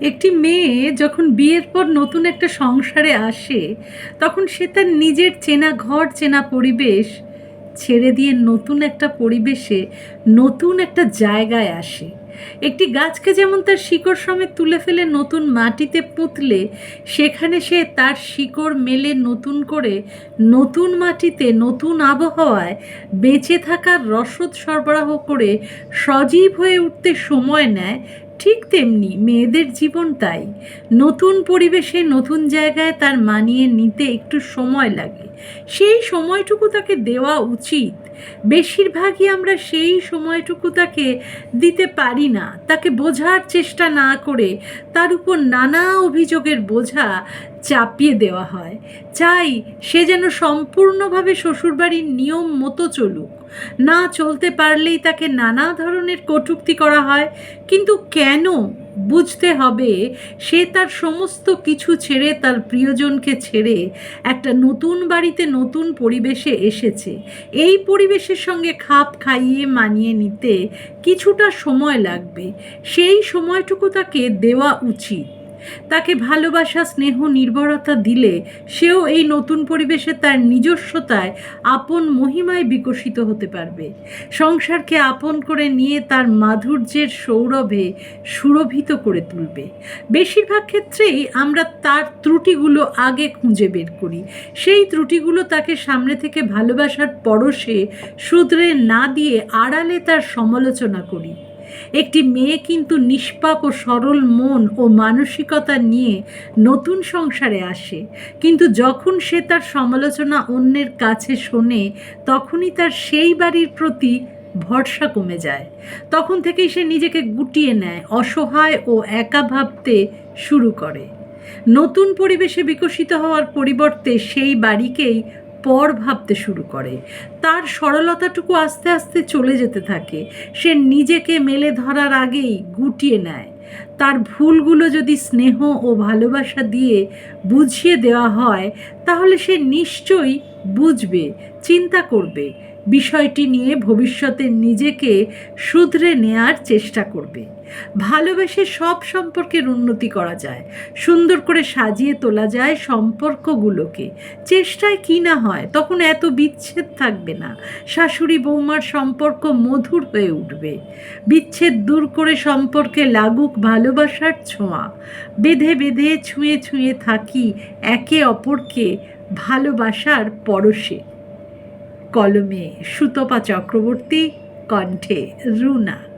একটি মেয়ে যখন বিয়ের পর নতুন একটা সংসারে আসে, তখন সে তার নিজের চেনা ঘর, চেনা পরিবেশ ছেড়ে দিয়ে নতুন একটা পরিবেশে, নতুন একটা জায়গায় আসে। একটি গাছকে যেমন তার শিকড় সমেত তুলে ফেলে নতুন মাটিতে পুঁতলে সেখানে সে তার শিকড় মেলে নতুন করে নতুন মাটিতে, নতুন আবহাওয়ায় বেঁচে থাকার রসদ সরবরাহ করে সজীব হয়ে উঠতে সময় নেয়। ঠিক তেমনি মেয়েদের জীবন তাই। নতুন পরিবেশে, নতুন জায়গায় তার মানিয়ে নিতে একটু সময় লাগে। সেই সময়টুকু তাকে দেওয়া উচিত। বেশিরভাগই আমরা সেই সময়টুকু তাকে দিতে পারি না। তাকে বোঝার চেষ্টা না করে তার উপর নানা অভিযোগের বোঝা চাপিয়ে দেওয়া হয়। চাই সে যেন সম্পূর্ণভাবে শ্বশুরবাড়ির নিয়ম মতো চলুক। না চলতে পারলেই তাকে নানা ধরনের কটূক্তি করা হয়। কিন্তু কেন? বুঝতে হবে সে তার সমস্ত কিছু ছেড়ে, তার প্রিয়জনকে ছেড়ে একটা নতুন বাড়িতে, নতুন পরিবেশে এসেছে। এই পরিবেশের সঙ্গে খাপ খাইয়ে মানিয়ে নিতে কিছুটা সময় লাগবে। সেই সময়টুকু তাকে দেওয়া উচিত। তাকে ভালোবাসা, স্নেহ, নির্ভরতা দিলে সেও এই নতুন পরিবেশে তার নিজস্বতায়, আপন মহিমায় বিকশিত হতে পারবে। সংসারকে আপন করে নিয়ে তার মাধুর্যের সৌরভে সুরভিত করে তুলবে। বেশিরভাগ ক্ষেত্রেই আমরা তার ত্রুটিগুলো আগে খুঁজে বের করি। সেই ত্রুটিগুলো তাকে সামনে থেকে ভালোবাসার পরশে শুধরে না দিয়ে আড়ালে তার সমালোচনা করি। একটি মেয়ে কিন্তু নিষ্পাপ ও সরল মন ও মানসিকতা নিয়ে নতুন সংসারে আসে। কিন্তু যখন সে তার সমালোচনা অন্যের কাছে শোনে, তখনই তার সেই বাড়ির প্রতি ভরসা কমে যায়। তখন থেকেই সে নিজেকে গুটিয়ে নেয়, অসহায় ও একা ভাবতে শুরু করে। নতুন পরিবেশে বিকশিত হওয়ার পরিবর্তে সেই বাড়িকেই পর ভাবতে শুরু করে। তার সরলতাটুকু আস্তে আস্তে চলে যেতে থাকে। সে নিজেকে মেলে ধরার আগেই গুটিয়ে নেয়। তার ভুলগুলো যদি স্নেহ ও ভালোবাসা দিয়ে বুঝিয়ে দেওয়া হয়, তাহলে সে নিশ্চয়ই বুঝবে, চিন্তা করবে, বিষয়টি নিয়ে ভবিষ্যতে নিজেকে শুধরে নেয়ার চেষ্টা করবে। ভালোবেসে সব সম্পর্কের উন্নতি করা যায়, সুন্দর করে সাজিয়ে তোলা যায় সম্পর্কগুলোকে। চেষ্টায় কি না হয়, তখন এত বিচ্ছেদ থাকবে না। শাশুড়ি বৌমার সম্পর্ক মধুর হয়ে উঠবে। বিচ্ছেদ দূর করে সম্পর্কে লাগুক ভালোবাসার ছোঁয়া। বেঁধে বেঁধে, ছুঁয়ে ছুঁয়ে থাকি একে অপরকে ভালোবাসার পরশে। কলমে সুতপা চক্রবর্তী, কণ্ঠে রুনা।